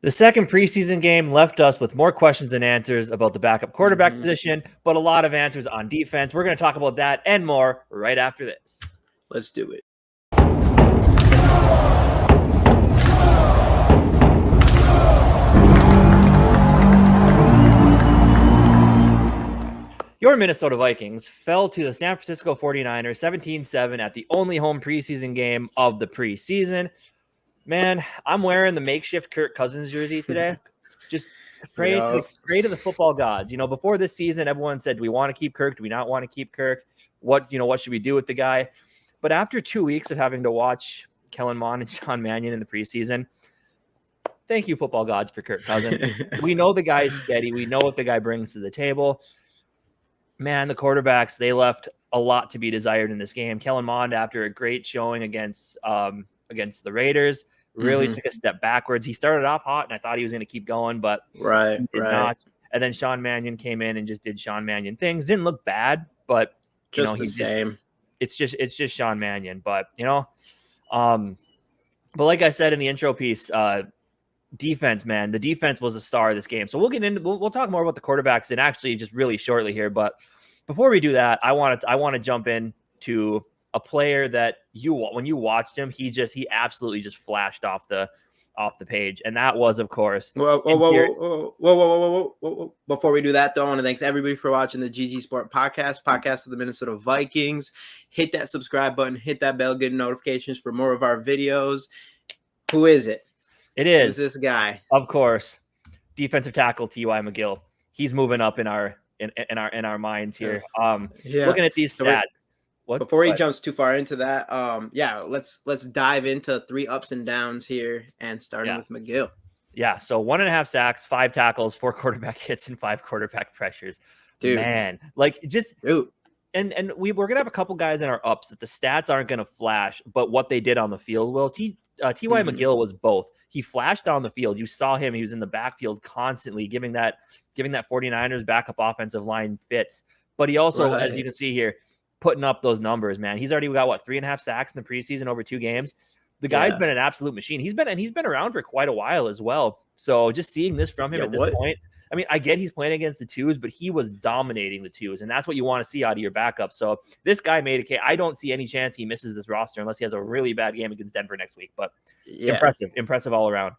The second preseason game left us with more questions than answers about the backup quarterback position, but a lot of answers on defense. We're going to talk about that and more right after this. Let's do it. Your Minnesota Vikings fell to the San Francisco 49ers 17-7 at the only home preseason game of the preseason. Man, I'm wearing the makeshift Kirk Cousins jersey today. Just pray to the football gods. You know, before this season, everyone said, do we want to keep Kirk? Do we not want to keep Kirk? What should we do with the guy? But after 2 weeks of having to watch Kellen Mond and Sean Mannion in the preseason, thank you, football gods, for Kirk Cousins. We know the guy's steady. We know what the guy brings to the table. Man, the quarterbacks, they left a lot to be desired in this game. Kellen Mond, after a great showing against the Raiders, really took a step backwards. He started off hot, and I thought he was going to keep going, but right. not. And then Sean Mannion came in and just did Sean Mannion things. Didn't look bad, but he's same. It's just Sean Mannion. But but like I said in the intro piece, defense, man, the defense was a star of this game. So we'll talk more about the quarterbacks and actually just really shortly here. But before we do that, I want to jump in to a player that when you watched him, he absolutely just flashed off the page, and that was, of course. Whoa. Before we do that, though, I want to thank everybody for watching the GG Sport podcast of the Minnesota Vikings. Hit that subscribe button, hit that bell, get notifications for more of our videos. Who is it? It is Who's this guy, of course, defensive tackle T.Y. McGill. He's moving up in our minds here. Looking at these stats. Before he jumps too far into that, let's dive into 3 ups and downs here, and starting with McGill. Yeah, so 1.5 sacks, 5 tackles, 4 quarterback hits, and 5 quarterback pressures. Dude, man, and we're gonna have a couple guys in our ups that the stats aren't gonna flash, but what they did on the field will. T.Y. McGill was both. He flashed on the field. You saw him. He was in the backfield constantly, giving that 49ers backup offensive line fits. But he also, as you can see here, putting up those numbers, man. He's already got 3.5 sacks in the preseason over 2 games. The guy's been an absolute machine. He's been around for quite a while as well. So just seeing this from him at this point, I mean, I get he's playing against the 2s, but he was dominating the 2s, and that's what you want to see out of your backup. So this guy made a case. I don't see any chance he misses this roster unless he has a really bad game against Denver next week. But impressive all around.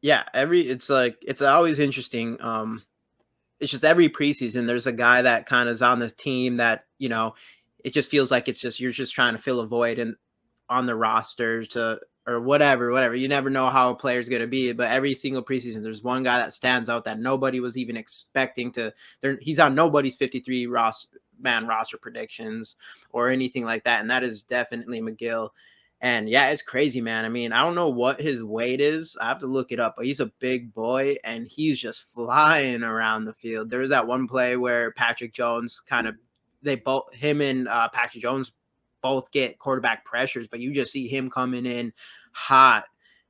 Yeah, it's always interesting. It's just every preseason there's a guy that kind of is on the team that, it just feels like you're just trying to fill a void on the roster or whatever. You never know how a player's going to be, but every single preseason there's one guy that stands out that nobody was even expecting to. He's on nobody's 53 man roster predictions or anything like that, and that is definitely McGill. And yeah, it's crazy, man. I mean, I don't know what his weight is. I have to look it up, but he's a big boy and he's just flying around the field. There was that one play where Patrick Jones him and Patrick Jones both get quarterback pressures, but you just see him coming in hot.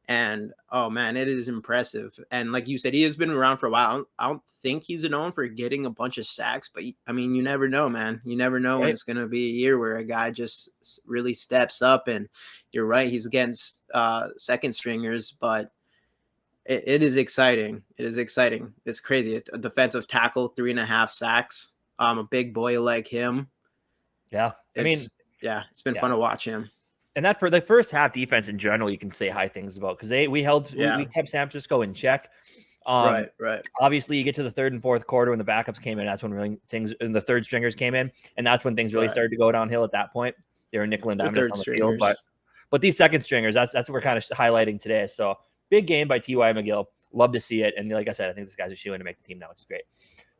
And oh man, it is impressive. And like you said, he has been around for a while. I don't think he's known for getting a bunch of sacks, but I mean, you never know, man. You never know when it's going to be a year where a guy just really steps up. And you're right, he's against second stringers, but it is exciting. It is exciting. It's crazy. A defensive tackle, 3.5 sacks. A big boy like him. Yeah, it's been fun to watch him. And that for the first half defense in general, you can say high things about because we kept San Francisco in check. Right. Obviously, you get to the third and fourth quarter when the backups came in. That's when really things and the third stringers came in, and that's when things really started to go downhill. At that point, they were nickel and diamond on the field. But these second stringers, that's what we're kind of highlighting today. So big game by T.Y. McGill. Love to see it. And like I said, I think this guy's a shoe-in to make the team now, which is great.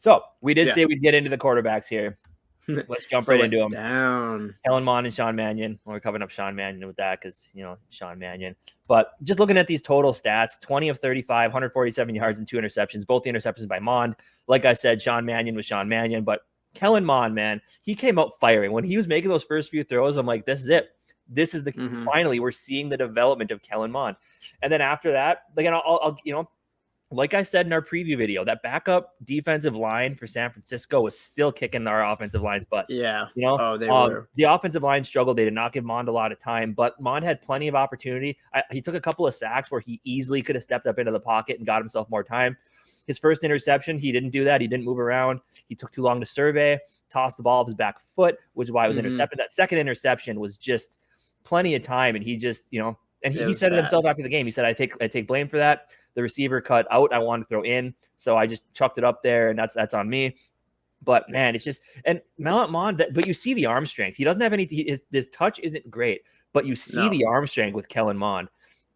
So we did say we'd get into the quarterbacks here. Let's jump right into them. Kellen Mond and Sean Mannion. We're covering up Sean Mannion with that because, Sean Mannion. But just looking at these total stats, 20 of 35, 147 yards and 2 interceptions, both the interceptions by Mond. Like I said, Sean Mannion was Sean Mannion. But Kellen Mond, man, he came out firing. When he was making those first few throws, I'm like, this is it. This is finally we're seeing the development of Kellen Mond. And then after that, again, I'll like I said in our preview video, that backup defensive line for San Francisco was still kicking our offensive line's butts. Yeah. You know, Oh, they were. the offensive line struggled. They did not give Mond a lot of time, but Mond had plenty of opportunity. He took a couple of sacks where he easily could have stepped up into the pocket and got himself more time. His first interception, he didn't do that. He didn't move around. He took too long to survey, tossed the ball off his back foot, which is why it was intercepted. That second interception was just plenty of time, and he just, you know, and he said it himself after the game. He said, I take blame for that. The receiver cut out. I wanted to throw in, so I just chucked it up there, and that's on me. But man, it's just, and Mond, but you see the arm strength. He doesn't have any. His touch isn't great, but you see the arm strength with Kellen Mond,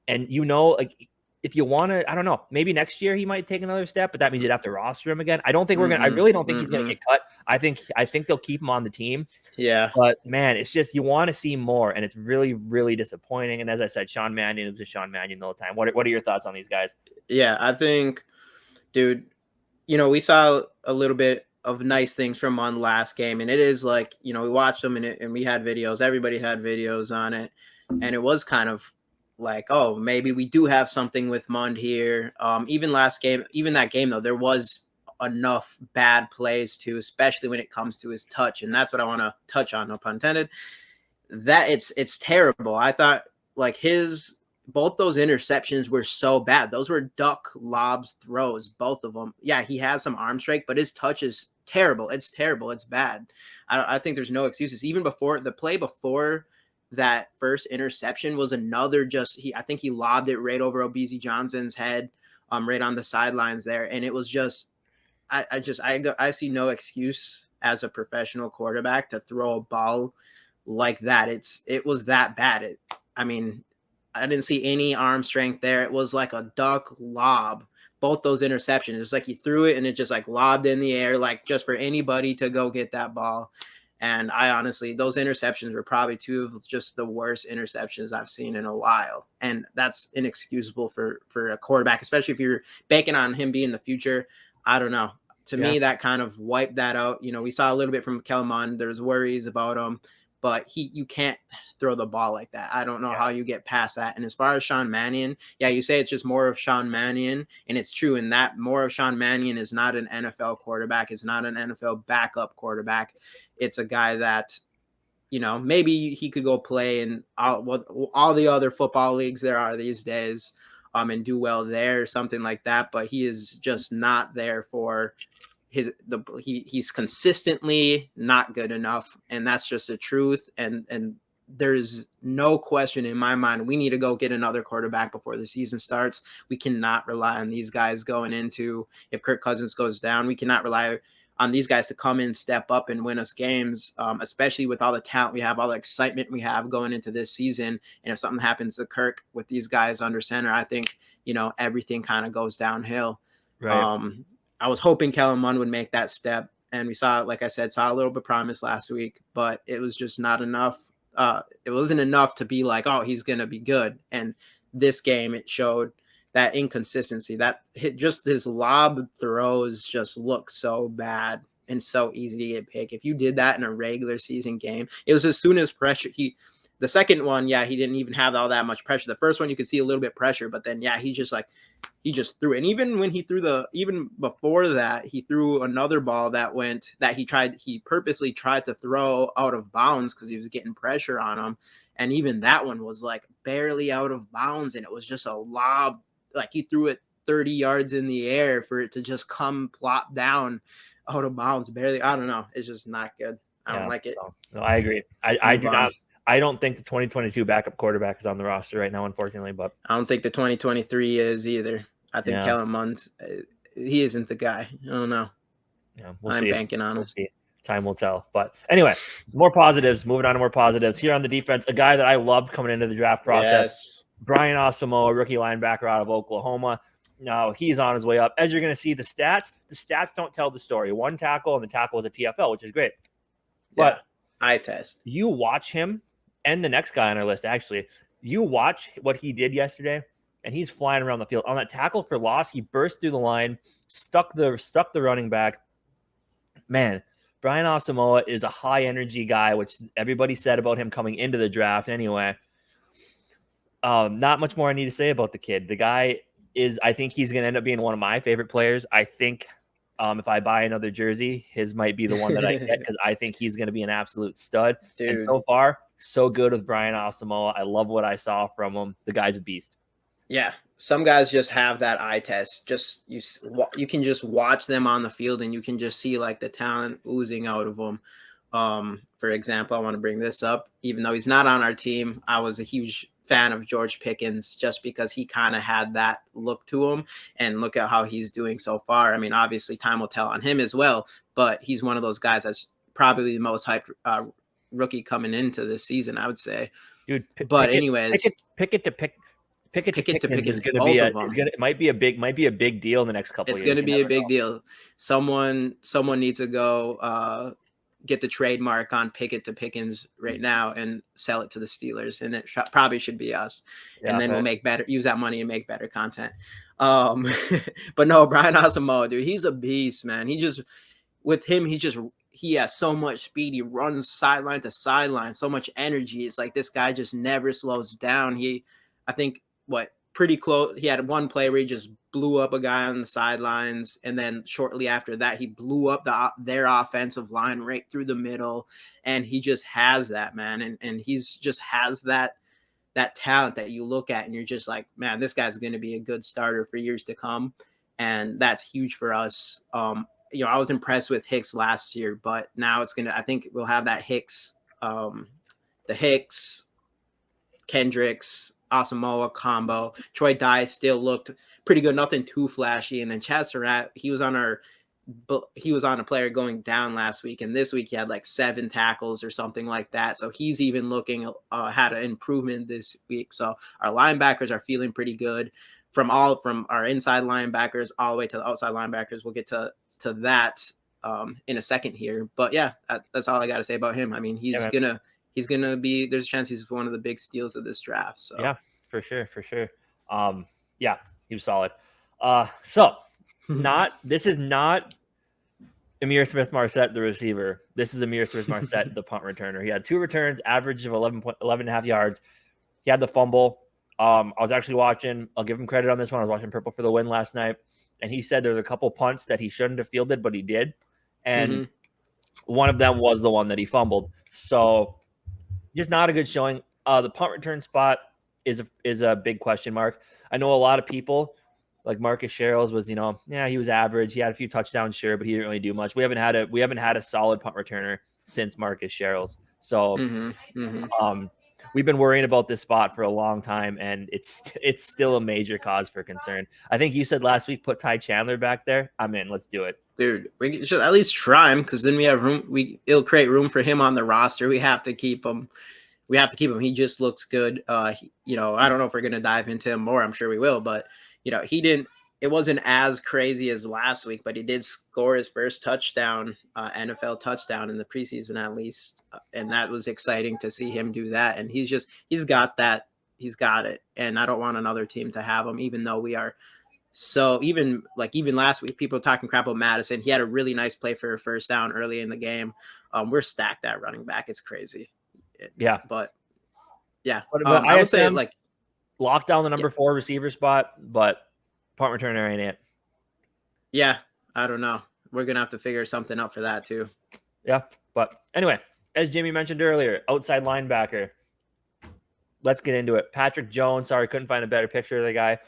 and you know, like if you want to, I don't know, maybe next year he might take another step, but that means you'd have to roster him again. I don't think we're gonna. I really don't think he's gonna get cut. I think they'll keep him on the team. Yeah. But man, it's just you want to see more, and it's really, really disappointing. And as I said, Sean Mannion, it was just Sean Mannion the whole time. What are your thoughts on these guys? Yeah, I think, dude, you know, we saw a little bit of nice things from Mond last game, and it is like, you know, we watched them and we had videos. Everybody had videos on it, and it was kind of like, oh, maybe we do have something with Mond here. Even last game, even that game though, there was enough bad plays too, especially when it comes to his touch, and that's what I want to touch on. No pun intended. That it's terrible. I thought like both those interceptions were so bad. Those were duck lobs throws, both of them. Yeah, he has some arm strength, but his touch is terrible. It's terrible. It's bad. I think there's no excuses. Even before the play before that first interception was another I think he lobbed it right over Obese Johnson's head, right on the sidelines there. And it was just, I see no excuse as a professional quarterback to throw a ball like that. It was that bad. I mean, I didn't see any arm strength there. It was like a duck lob. Both those interceptions. It's like he threw it and it just like lobbed in the air, like just for anybody to go get that ball. And I honestly, those interceptions were probably two of just the worst interceptions I've seen in a while. And that's inexcusable for a quarterback, especially if you're banking on him being the future. I don't know. To me, that kind of wiped that out. You know, we saw a little bit from Kellen Mond. There's worries about him, but you can't throw the ball like that. I don't know how you get past that. And as far as Sean Mannion, yeah, you say it's just more of Sean Mannion, and it's true. And that more of Sean Mannion is not an NFL quarterback. It's not an NFL backup quarterback. It's a guy that, you know, maybe he could go play in all the other football leagues there are these days, and do well there, something like that. But he is just not there for he's consistently not good enough, and that's just the truth. And there's no question in my mind, we need to go get another quarterback before the season starts. We cannot rely on these guys going into, if Kirk Cousins goes down, we cannot rely on these guys to come in, step up, and win us games, especially with all the talent we have, all the excitement we have going into this season. And if something happens to Kirk with these guys under center, I think, you know, everything kind of goes downhill. Right. I was hoping Kellen Mond would make that step, and we saw, like I said, saw a little bit of promise last week, but it was just not enough. It wasn't enough to be like, oh, he's going to be good. And this game, it showed that inconsistency, that just his lob throws just look so bad and so easy to get picked. If you did that in a regular season game, it was as soon as pressure, the second one, yeah, he didn't even have all that much pressure. The first one, you could see a little bit pressure, but then, yeah, he just threw it. And even when even before that, he threw another ball he purposely tried to throw out of bounds because he was getting pressure on him. And even that one was like barely out of bounds. And it was just a lob. Like he threw it 30 yards in the air for it to just come plop down out of bounds barely. I don't know. It's just not good. I don't like it. So, no, I agree. I do not. I don't think the 2022 backup quarterback is on the roster right now, unfortunately. But I don't think the 2023 is either. I think Kellen Mond, he isn't the guy. I don't know. Yeah, I'm banking on him. We'll see. Time will tell. But anyway, more positives. Moving on to more positives. Here on the defense, a guy that I loved coming into the draft process, Brian Asamoah, rookie linebacker out of Oklahoma. Now he's on his way up. As you're going to see, the stats don't tell the story. One tackle, and the tackle was a TFL, which is great. But eye test. You watch him, and the next guy on our list, actually, you watch what he did yesterday, and he's flying around the field. On that tackle for loss, he burst through the line, stuck the running back. Man, Brian Asamoah is a high-energy guy, which everybody said about him coming into the draft anyway. Not much more I need to say about the kid. The guy, I think he's going to end up being one of my favorite players. I think if I buy another jersey, his might be the one that I get because I think he's going to be an absolute stud. Dude. And so far, so good with Brian Asamoah. I love what I saw from him. The guy's a beast. Yeah, some guys just have that eye test. Just you can just watch them on the field and you can just see like the talent oozing out of them. For example, I want to bring this up. Even though he's not on our team, I was a huge fan of George Pickens just because he kind of had that look to him. And look at how he's doing so far. I mean, obviously, time will tell on him as well, but he's one of those guys that's probably the most hyped rookie coming into this season, I would say. Dude, but anyways, Pickett to Pickens is going to be it might be a big deal in the next couple of years. It's going to be a big deal. Someone needs to go get the trademark on Pickett to Pickens right now and sell it to the Steelers, and it probably should be us. Yeah, and then we'll use that money and make better content. But no, Brian Asamoah, dude, he's a beast, man. He has so much speed. He runs sideline to sideline, so much energy. It's like this guy just never slows down. I think pretty close. He had one play where he just blew up a guy on the sidelines, and then shortly after that, he blew up their offensive line right through the middle. And he just has that, man, and he's just has that talent that you look at and you're just like, man, this guy's going to be a good starter for years to come, and that's huge for us. I was impressed with Hicks last year, but now I think we'll have that Hicks, the Hicks, Kendricks, Asamoah combo. Troy Dye still looked pretty good, nothing too flashy. And then Chad Surratt, he was on a player going down last week, and this week he had like 7 tackles or something like that. So he's even looking had an improvement this week. So our linebackers are feeling pretty good from our inside linebackers all the way to the outside linebackers. We'll get to that in a second here, but yeah, that's all I got to say about him. I mean, he's gonna be. There's a chance he's one of the big steals of this draft. So yeah, for sure. Yeah, he was solid. So this is not Amir Smith-Marset, the receiver. This is Amir Smith-Marset, the punt returner. He had 2 returns, average of 11.5 yards. He had the fumble. I was actually watching. I'll give him credit on this one. I was watching Purple for the Win last night, and he said there's a couple punts that he shouldn't have fielded, but he did, and one of them was the one that he fumbled. So just not a good showing. The punt return spot is a big question mark. I know a lot of people, like Marcus Sherrills was, he was average. He had a few touchdowns, sure, but he didn't really do much. We haven't had a solid punt returner since Marcus Sherrills. So we've been worrying about this spot for a long time, and it's still a major cause for concern. I think you said last week, put Ty Chandler back there. I'm in. Let's do it. Dude, we should at least try him, because then we have room. It'll create room for him on the roster. We have to keep him. He just looks good. I don't know if we're going to dive into him more. I'm sure we will, but it wasn't as crazy as last week, but he did score his first touchdown, NFL touchdown in the preseason at least. And that was exciting to see him do that. And he's got that. He's got it. And I don't want another team to have him, even though we are. So even last week, people talking crap about Madison. He had a really nice play for a first down early in the game. We're stacked at running back. It's crazy. Yeah. But yeah, but I would say lock down the number 4 receiver spot, but punt returner ain't it. Yeah, I don't know. We're going to have to figure something out for that too. Yeah, but anyway, as Jimmy mentioned earlier, outside linebacker. Let's get into it. Patrick Jones. Sorry, couldn't find a better picture of the guy.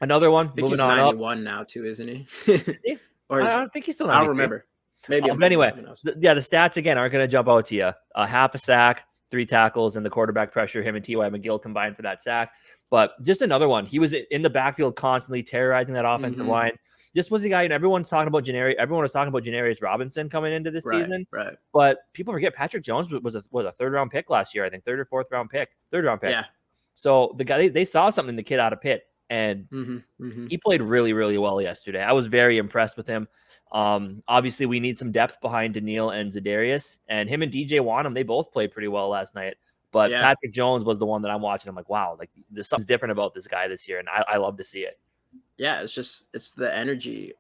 Another one. I think he's 91 now too, isn't he? Or I don't think he's still 92. I don't remember. Maybe. But anyway, the stats again aren't going to jump out to you. Half a sack, 3 tackles, and the quarterback pressure. Him and T.Y. McGill combined for that sack. But just another one. He was in the backfield constantly terrorizing that offensive line. This was the guy, and everyone's talking about Everyone was talking about Janarius Robinson coming into this season. Right. But people forget Patrick Jones was a 3rd round pick last year. I think 3rd or 4th round pick. 3rd round pick. Yeah. So the guy, they saw something in the kid out of Pitt, and he played really, really well yesterday. I was very impressed with him. Obviously, we need some depth behind Daniil and Zadarius, and him and DJ Wanham, they both played pretty well last night. But Patrick Jones was the one that I'm watching. I'm like, wow, like there's something different about this guy this year, and I love to see it. Yeah, it's the energy.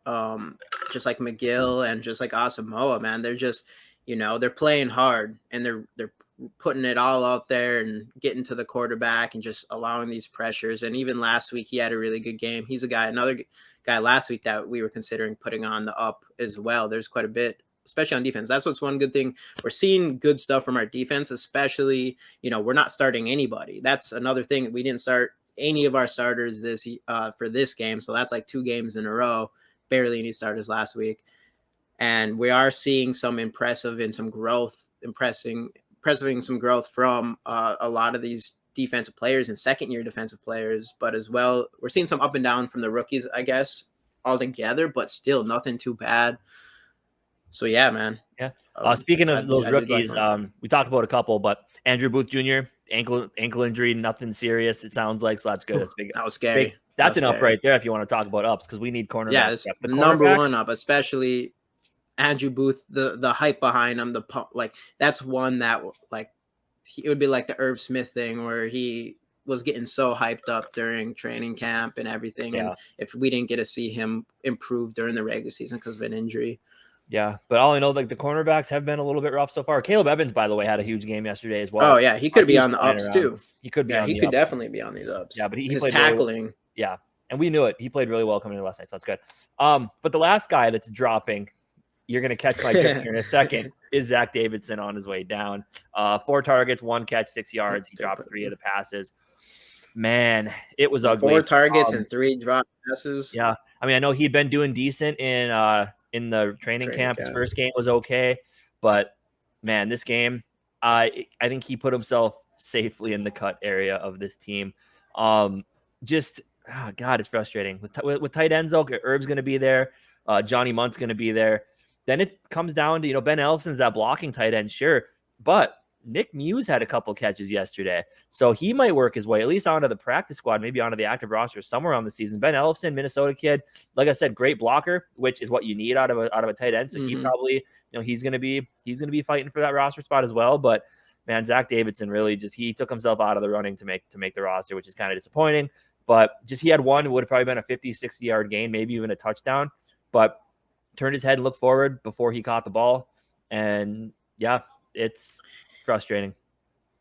Just like McGill and just like Asamoah, man. They're just, they're playing hard, and they're putting it all out there and getting to the quarterback and just allowing these pressures. And even last week, he had a really good game. He's another guy last week that we were considering putting on the up as well. There's quite a bit, especially on defense. That's what's one good thing. We're seeing good stuff from our defense, especially, we're not starting anybody. That's another thing. We didn't start any of our starters for this game. So that's like 2 games in a row, barely any starters last week. And we are seeing some impressing some growth from a lot of these defensive players and second-year defensive players, but as well, we're seeing some up and down from the rookies, I guess, altogether, but still nothing too bad. So yeah, man. Yeah. Speaking of those rookies, we talked about a couple, but Andrew Booth Jr., ankle injury, nothing serious, it sounds like, so that's good. That's big. That was scary. That's an up right there if you want to talk about ups, because we need cornerbacks. Yeah, it's the number one up, especially Andrew Booth, the hype behind him, that's one that it would be like the Irv Smith thing where he was getting so hyped up during training camp and everything. Yeah. And if we didn't get to see him improve during the regular season because of an injury. Yeah, but all I know, the cornerbacks have been a little bit rough so far. Caleb Evans, by the way, had a huge game yesterday as well. Oh yeah, he could be on the ups too. He could be. Yeah, he could definitely be on these ups. Yeah, but he his played tackling. Really, yeah, and we knew it. He played really well coming in last night, so that's good. But the last guy that's dropping, you're gonna catch my drift here in a second, is Zach Davidson on his way down. 4 targets, 1 catch, 6 yards. He dropped 3 of the passes. Man, it was ugly. 4 targets and 3 drop passes. Yeah, I mean, I know he'd been doing decent in the training camp. His first game was okay, but man, this game, I think he put himself safely in the cut area of this team. God, it's frustrating with tight ends. Okay, Herb's going to be there. Johnny Munt's going to be there. Then it comes down to, Ben Ellison's that blocking tight end, sure, but Nick Muse had a couple catches yesterday, so he might work his way at least onto the practice squad, maybe onto the active roster somewhere on the season. Ben Ellison, Minnesota kid, like I said, great blocker, which is what you need out of a tight end. So he probably, he's gonna be fighting for that roster spot as well. But man, Zach Davidson really he took himself out of the running to make the roster, which is kind of disappointing. But he had one, it would have probably been a 50-60 yard gain, maybe even a touchdown, but turned his head and looked forward before he caught the ball, and yeah, it's frustrating.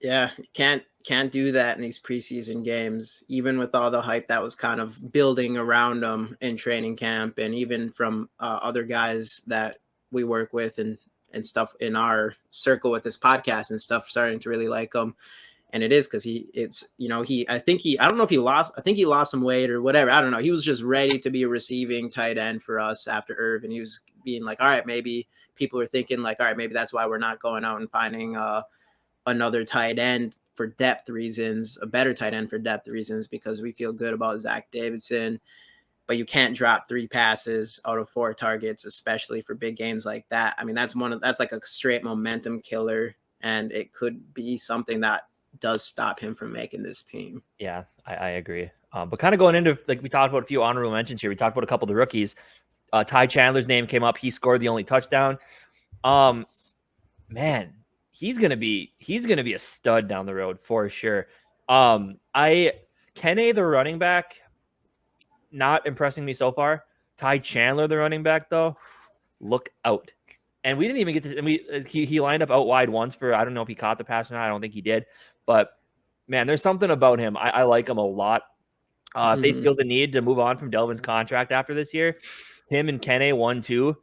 Yeah, can't do that in these preseason games, even with all the hype that was kind of building around them in training camp, and even from other guys that we work with and stuff in our circle with this podcast and stuff, starting to really like him. And it is because I don't know if he lost some weight or whatever. I don't know. He was just ready to be a receiving tight end for us after Irv. And he was being like, all right, maybe people are thinking like, all right, maybe that's why we're not going out and finding another tight end for depth reasons, a better tight end for depth reasons, because we feel good about Zach Davidson. But you can't drop 3 passes out of 4 targets, especially for big games like that. I mean, that's like a straight momentum killer, and it could be something that does stop him from making this team. Yeah, I agree. But kind of going into, like, we talked about a few honorable mentions here. We talked about a couple of the rookies. Ty Chandler's name came up. He scored the only touchdown. Man, he's gonna be a stud down the road for sure. Kenne, the running back, not impressing me so far. Ty Chandler, the running back, though, look out. And we didn't even get to. And he lined up out wide once for, I don't know if he caught the pass or not. I don't think he did. But man, there's something about him. I like him a lot. They feel the need to move on from Delvin's contract after this year. Him and Kenne 1-2.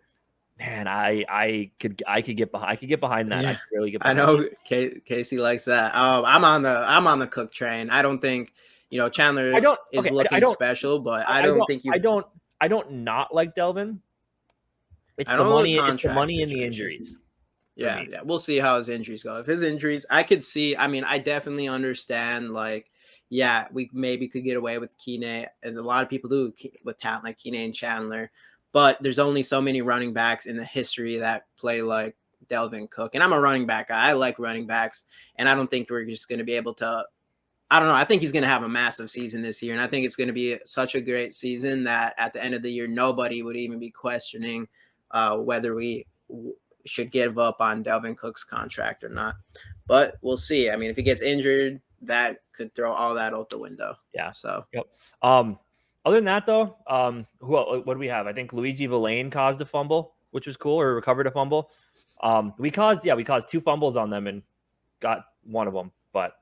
Man, I could get behind that. Yeah. I could really get behind I know Casey likes that. I'm on the Cook train. I don't think Chandler is looking special, but I don't not like Delvin. It's the money. It's the money and the injuries. Yeah. We'll see how his injuries go. If his injuries, I could see. I mean, I definitely understand. Like, yeah, we maybe could get away with Kenne, as a lot of people do with talent like Kenne and Chandler. But there's only so many running backs in the history that play like Delvin Cook. And I'm a running back guy. I like running backs. And I don't think we're just going to be able to – I don't know. I think he's going to have a massive season this year. And I think it's going to be such a great season that at the end of the year, nobody would even be questioning whether we should give up on Delvin Cook's contract or not. But we'll see. I mean, if he gets injured, that could throw all that out the window. Yeah. So, yep. Other than that, though, what do we have? I think Luigi Villain caused a fumble, which was cool, or recovered a fumble. We caused 2 fumbles on them, and got one of them. But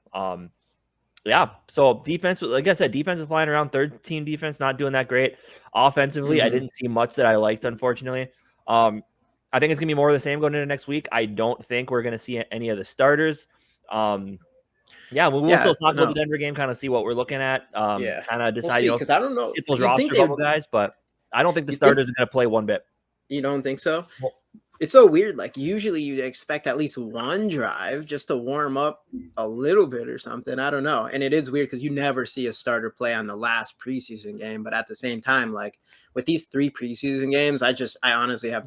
yeah, so defense, like I said, defense is flying around. Third team defense not doing that great. Offensively, I didn't see much that I liked, unfortunately. I think it's gonna be more of the same going into next week. I don't think we're gonna see any of the starters. Yeah, we'll still talk about the Denver game, kind of see what we're looking at. Kind of decide, we'll see, because I don't know. get those You'd think roster bubble guys, but I don't think the starters are gonna play one bit. You don't think so? Well, it's so weird. Like usually you'd expect at least one drive just to warm up a little bit or something. I don't know. And it is weird because you never see a starter play on the last preseason game. But at the same time, like with these 3 preseason games, I honestly have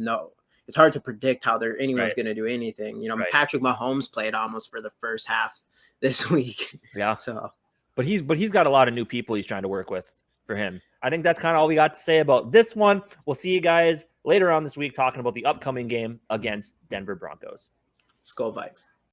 it's hard to predict how anyone's going to do anything. You know, Patrick Mahomes played almost for the first half this week. Yeah. So, but he's got a lot of new people he's trying to work with for him. I think that's kind of all we got to say about this one. We'll see you guys later on this week talking about the upcoming game against Denver Broncos. Skol Vikes.